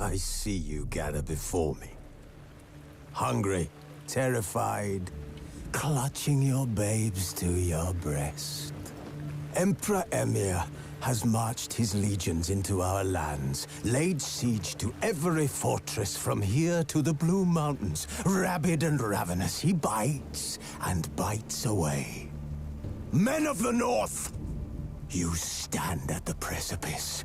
I see you gather before me. Hungry, terrified, clutching your babes to your breast. Emperor Emir has marched his legions into our lands, laid siege to every fortress from here to the Blue Mountains. Rabid and ravenous, he bites and bites away. Men of the North, you stand at the precipice.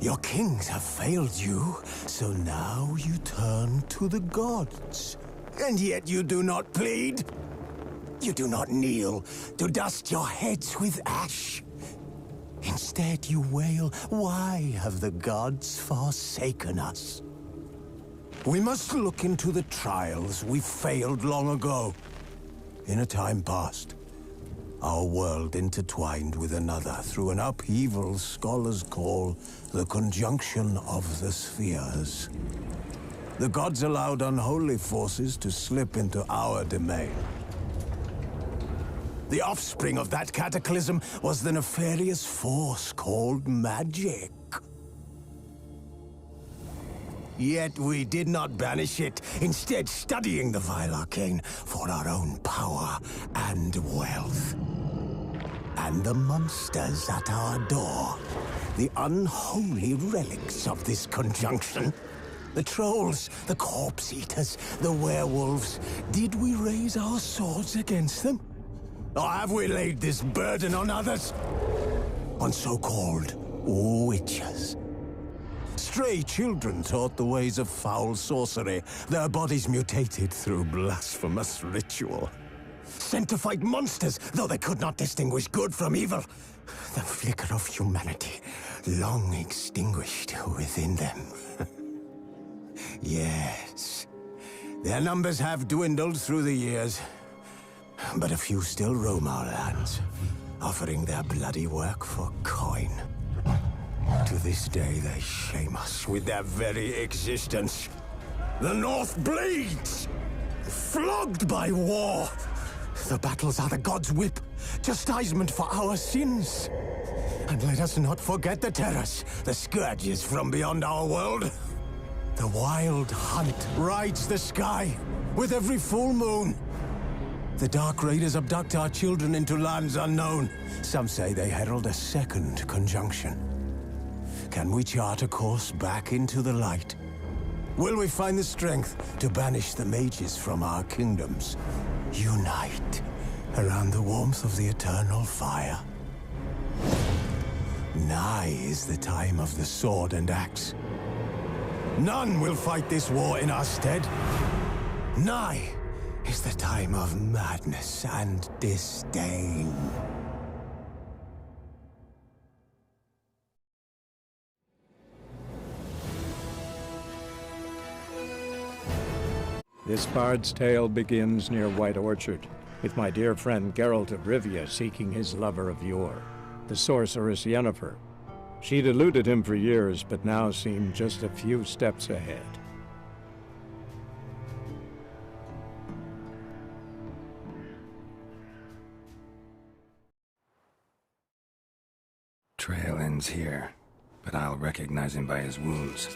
Your kings have failed you, so now you turn to the gods. And yet you do not plead. You do not kneel to dust your heads with ash. Instead you wail, why have the gods forsaken us? We must look into the trials we failed long ago. In a time past, our world intertwined with another through an upheaval scholars call the conjunction of the spheres. The gods allowed unholy forces to slip into our domain. The offspring of that cataclysm was the nefarious force called magic. Yet we did not banish it, instead studying the vile arcane for our own power and wealth. And the monsters at our door, the unholy relics of this conjunction. The trolls, the corpse-eaters, the werewolves. Did we raise our swords against them? Or have we laid this burden on others? On so-called witches. Stray children taught the ways of foul sorcery, their bodies mutated through blasphemous ritual. Sent to fight monsters, though they could not distinguish good from evil. The flicker of humanity, long extinguished within them. Yes, their numbers have dwindled through the years. But a few still roam our lands, offering their bloody work for coin. To this day, they shame us with their very existence. The North bleeds, flogged by war. The battles are the gods' whip, chastisement for our sins. And let us not forget the terrors, the scourges from beyond our world. The wild hunt rides the sky with every full moon. The Dark Raiders abduct our children into lands unknown. Some say they herald a second conjunction. Can we chart a course back into the light? Will we find the strength to banish the mages from our kingdoms? Unite around the warmth of the eternal fire. Nigh is the time of the sword and axe. None will fight this war in our stead. Nigh is the time of madness and disdain. This bard's tale begins near White Orchard, with my dear friend Geralt of Rivia seeking his lover of yore, the sorceress Yennefer. She'd eluded him for years, but now seemed just a few steps ahead. Trail ends here, but I'll recognize him by his wounds.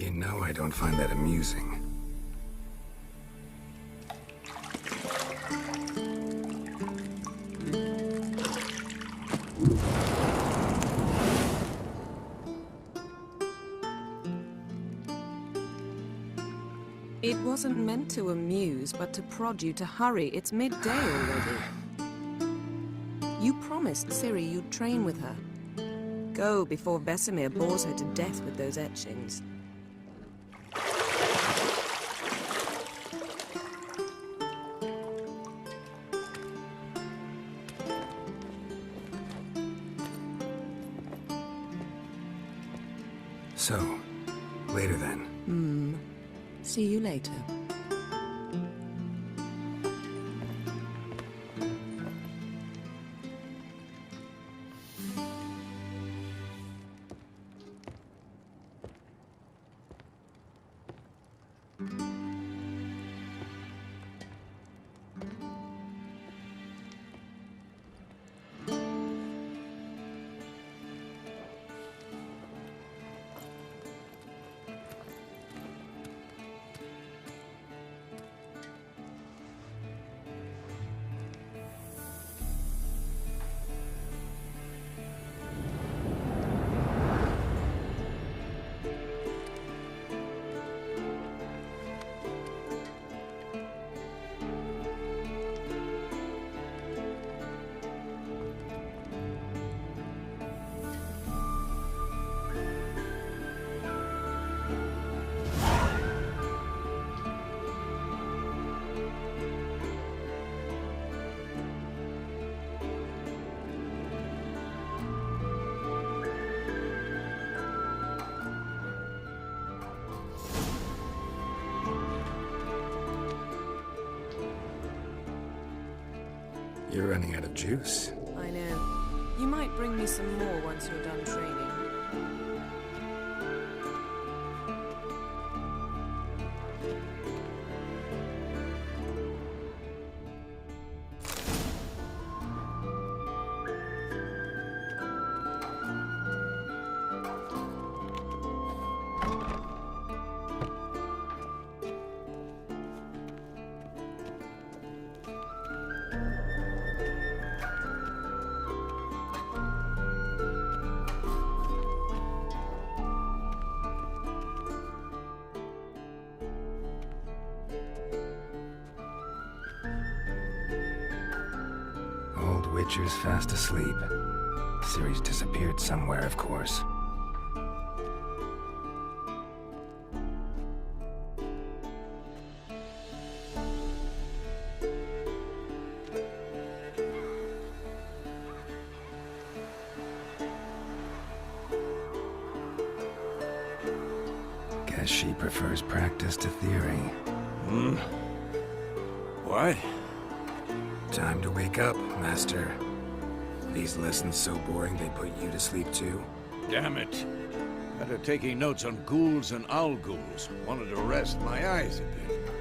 You know I don't find that amusing. It wasn't meant to amuse, but to prod you to hurry. It's midday already. You promised Ciri you'd train with her. Go before Vesemir bores her to death with those etchings. So, later then. See you later. You're running out of juice. I know. You might bring me some more once you're done training. Witcher's fast asleep. Ciri's disappeared somewhere, of course. Guess she prefers practice to theory. What? Time to wake up, Master. These lessons so boring they put you to sleep too? Damn it. After taking notes on ghouls and owl ghouls, wanted to rest my eyes a bit.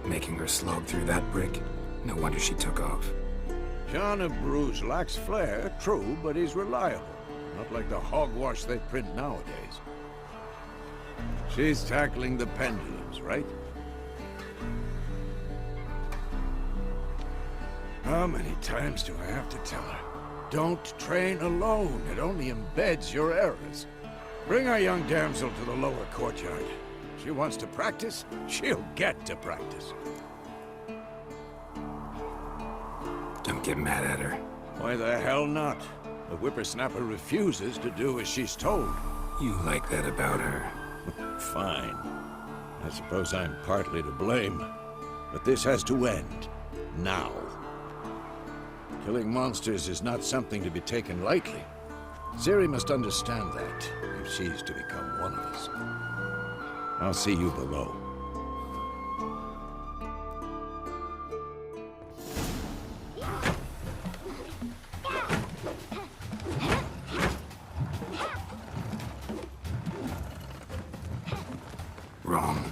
Making her slog through that brick? No wonder she took off. John of Bruges lacks flair, true, but he's reliable. Not like the hogwash they print nowadays. She's tackling the pendulums, right? How many times do I have to tell her? Don't train alone. It only embeds your errors. Bring our young damsel to the lower courtyard. She wants to practice, she'll get to practice. Don't get mad at her. Why the hell not? The whippersnapper refuses to do as she's told. You like that about her? Fine. I suppose I'm partly to blame. But this has to end. Now. Killing monsters is not something to be taken lightly. Ciri must understand that, if she's to become one of us. I'll see you below. Wrong.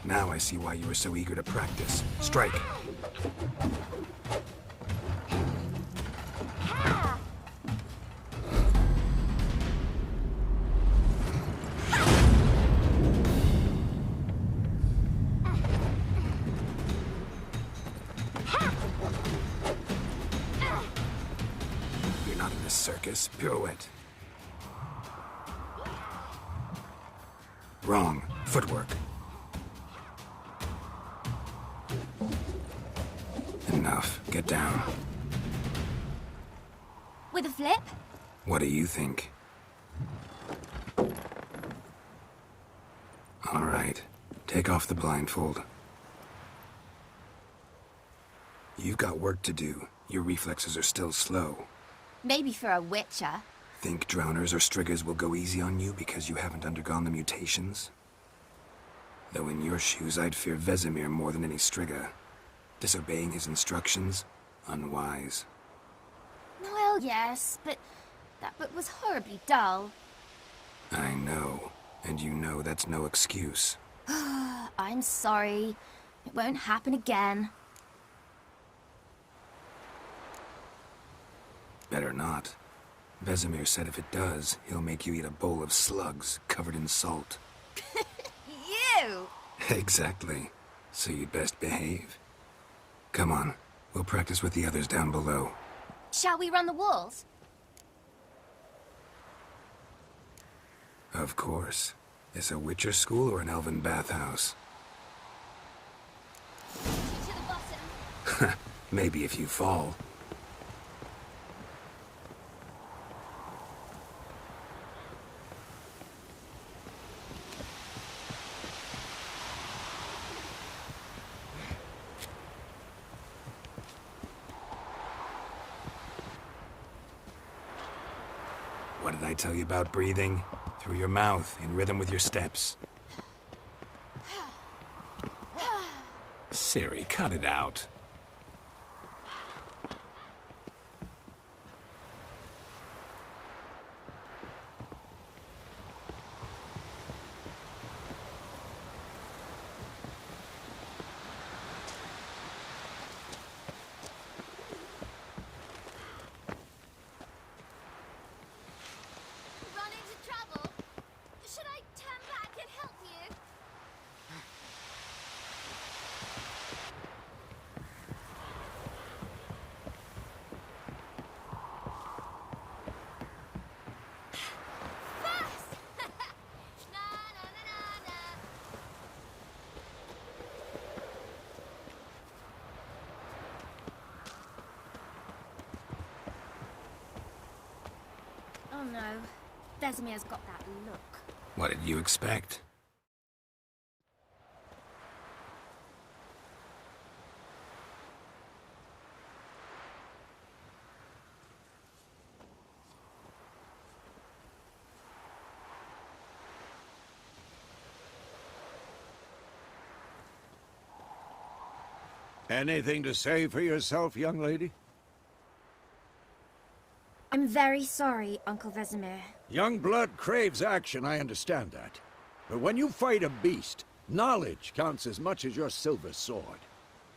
Now I see why you were so eager to practice. Strike. focus, pirouette. Wrong. Footwork. Enough. Get down. With a flip? What do you think? All right. Take off the blindfold. You've got work to do. Your reflexes are still slow. Maybe for a witcher. Think drowners or striggers will go easy on you because you haven't undergone the mutations? Though in your shoes, I'd fear Vesemir more than any strigger. Disobeying his instructions? Unwise. Well, yes, but that book was horribly dull. I know. And you know that's no excuse. I'm sorry. It won't happen again. Better not. Vesemir said if it does, he'll make you eat a bowl of slugs covered in salt. You! Exactly. So you'd best behave. Come on. We'll practice with the others down below. Shall we run the walls? Of course. Is a Witcher school or an elven bathhouse? To the bottom. Maybe if you fall. What did I tell you about breathing? Through your mouth, in rhythm with your steps. Siri, cut it out. Run into trouble? Should I turn back and help you? Fast! Na na na na na. Oh no. Vesemir's got that look. What did you expect? Anything to say for yourself, young lady? I'm very sorry, Uncle Vesemir. Young blood craves action, I understand that. But when you fight a beast, knowledge counts as much as your silver sword.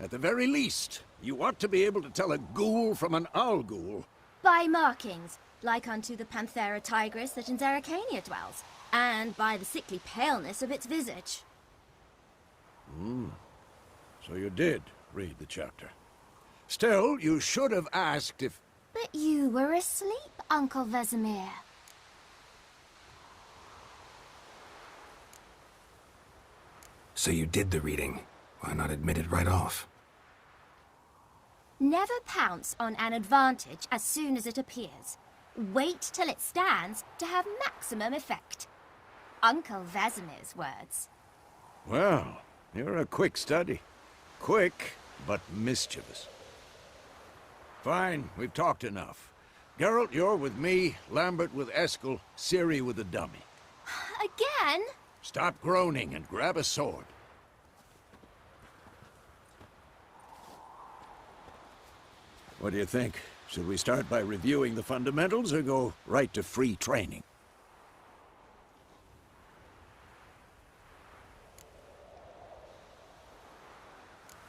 At the very least, you ought to be able to tell a ghoul from an owl ghoul. By markings, like unto the Panthera tigris that in Zerrikania dwells, and by the sickly paleness of its visage. So you did read the chapter. Still, you should have asked if... But you were asleep, Uncle Vesemir. So you did the reading. Why not admit it right off? Never pounce on an advantage as soon as it appears. Wait till it stands to have maximum effect. Uncle Vesemir's words. Well, you're a quick study. Quick, but mischievous. Fine, we've talked enough. Geralt, you're with me, Lambert with Eskel, Ciri with the dummy. Again? Stop groaning and grab a sword. What do you think? Should we start by reviewing the fundamentals or go right to free training?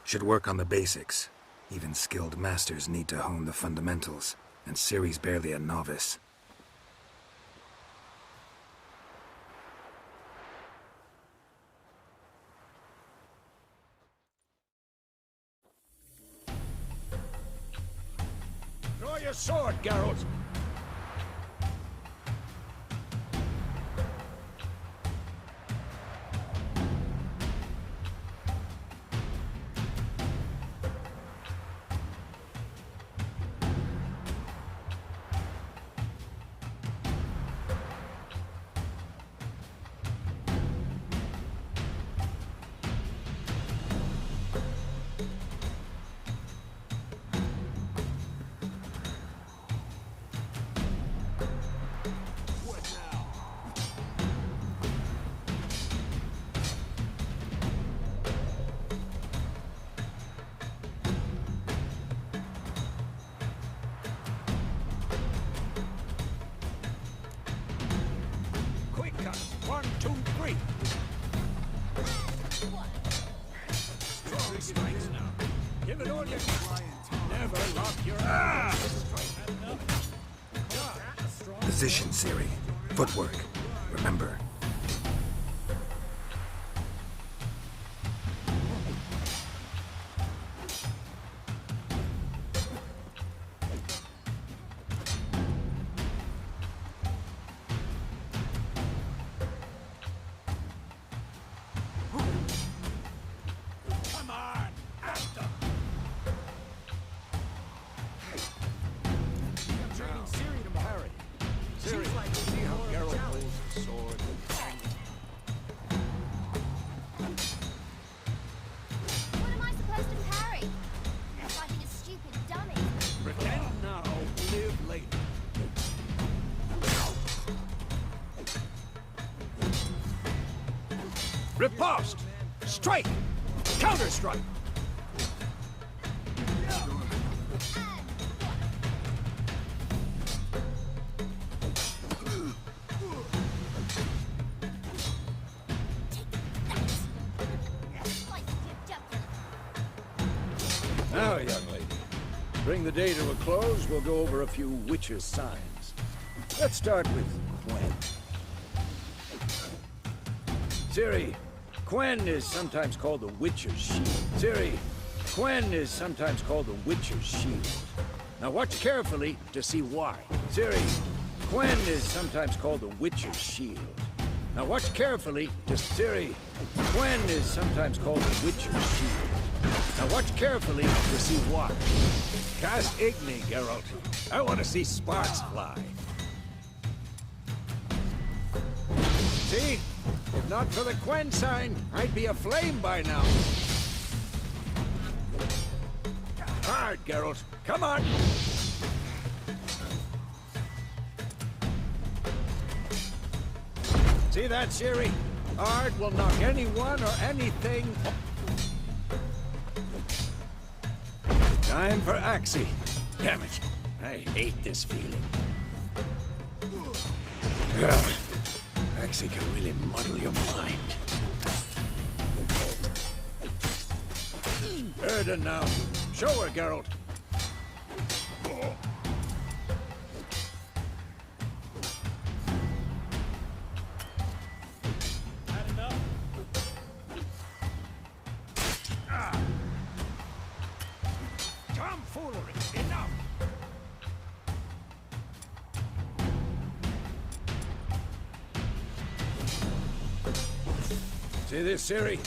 Should work on the basics. Even skilled masters need to hone the fundamentals, and Ciri's barely a novice. Draw your sword, Geralt! 1, 2, 3. Strong strikes now. Give it all you got. Never lock your eyes. Position, Siri. Footwork. Remember. Come on, after. I'm training Siri to parry. Siri, see how Geralt holds his sword. What am I supposed to parry? I'm fighting a stupid dummy. Pretend now, live later. Riposte! Strike! Counter-strike! Now, young lady, to bring the day to a close, we'll go over a few witches' signs. Let's start with Quen. Ciri, Quen is sometimes called the Witcher's Shield. Ciri, Quen is sometimes called the Witcher's Shield. Now watch carefully to see why. Ciri, Quen is sometimes called the Witcher's Shield. Now watch carefully to Ciri, Quen is sometimes called the Witcher's Shield. Now watch carefully to see why. Cast Igni, Geralt. I want to see sparks fly. See? If not for the Quen sign, I'd be aflame by now. Hard, Geralt. Come on! See that, Ciri? Hard will knock anyone or anything. Time for Axie. Damn it. I hate this feeling. Ugh. Axie can really muddle your mind. Erden now. Show her, Geralt. Had enough? Tomfoolery. Enough. See this, Ciri?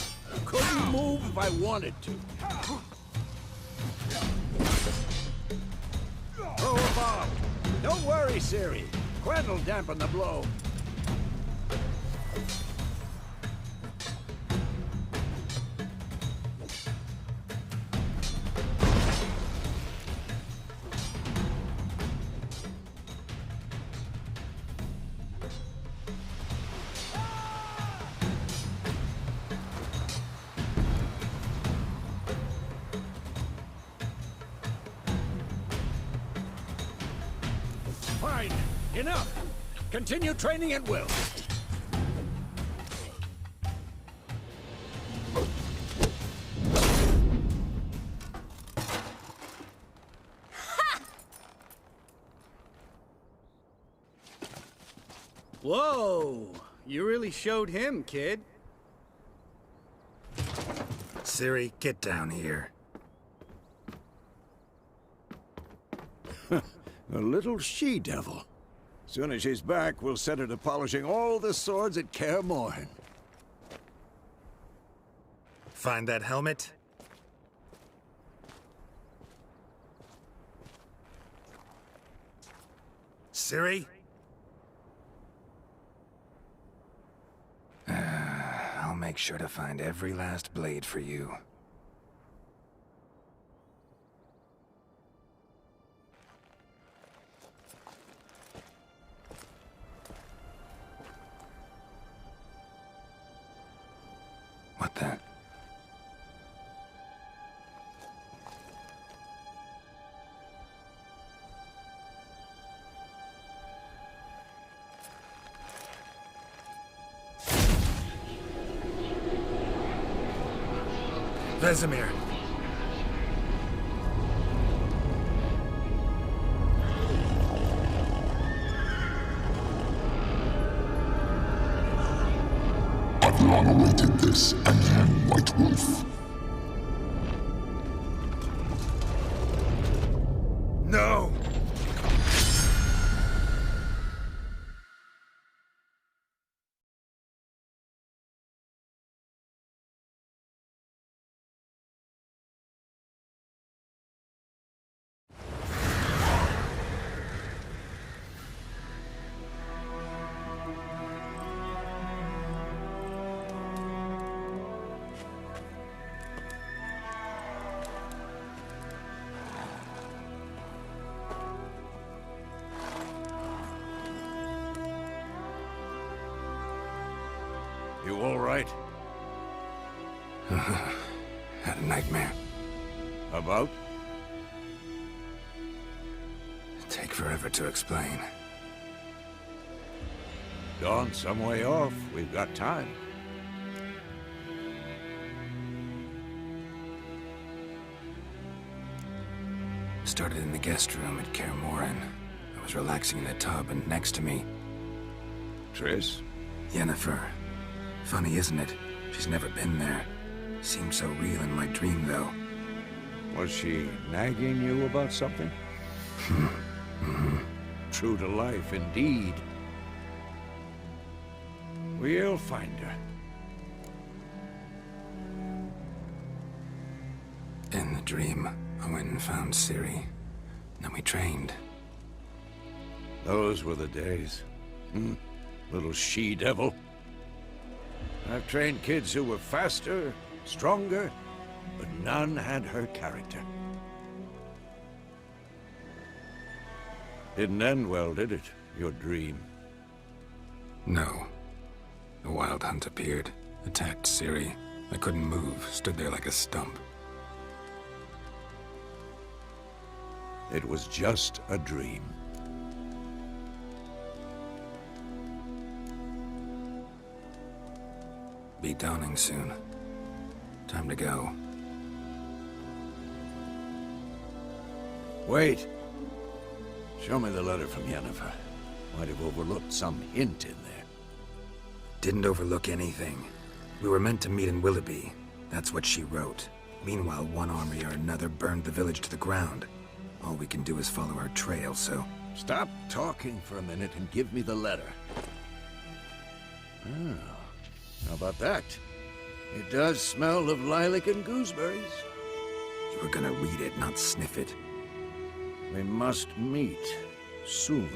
Couldn't move if I wanted to. Throw a bomb. Don't worry, Ciri. Quen will dampen the blow. Fine. Enough. Continue training at will. Whoa! You really showed him, kid. Ciri, get down here. A little she-devil. Soon as she's back, we'll set her to polishing all the swords at Kaer Morhen. Find that helmet? Ciri? I'll make sure to find every last blade for you. What the? Vesemir. I've long awaited this, and you, White Wolf. No! You all right? Had a nightmare. About? Take forever to explain. Dawn's some way off. We've got time. Started in the guest room at Kaer Morhen. I was relaxing in the tub, and next to me, Triss? Yennefer. Funny, isn't it? She's never been there. Seemed so real in my dream, though. Was she nagging you about something? True to life, indeed. We'll find her. In the dream, I went and found Ciri. Then we trained. Those were the days. Little she-devil. I've trained kids who were faster, stronger, but none had her character. Didn't end well, did it? Your dream? No. The Wild Hunt appeared, attacked Ciri. I couldn't move, stood there like a stump. It was just a dream. Be dawning soon. Time to go. Wait. Show me the letter from Yennefer. Might have overlooked some hint in there. Didn't overlook anything. We were meant to meet in Willoughby. That's what she wrote. Meanwhile, one army or another burned the village to the ground. All we can do is follow our trail, so... Stop talking for a minute and give me the letter. Oh, how about that? It does smell of lilac and gooseberries. You were gonna read it, not sniff it. We must meet soon.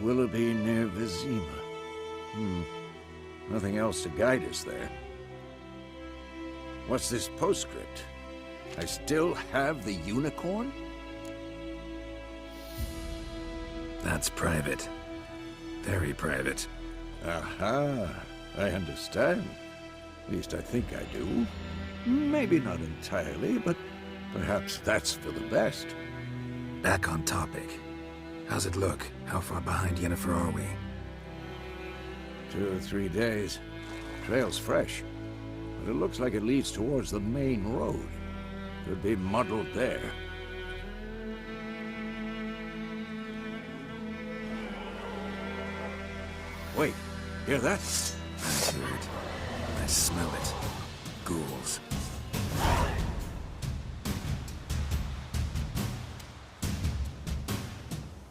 Willoughby near Vizima. Nothing else to guide us there. What's this postscript? I still have the unicorn? That's private. Very private. Aha, I understand. At least I think I do. Maybe not entirely, but perhaps that's for the best. Back on topic. How's it look? How far behind Yennefer are we? 2 or 3 days. Trail's fresh, but it looks like it leads towards the main road. Could be muddled there. Wait, hear that? I hear it. I smell it. Ghouls.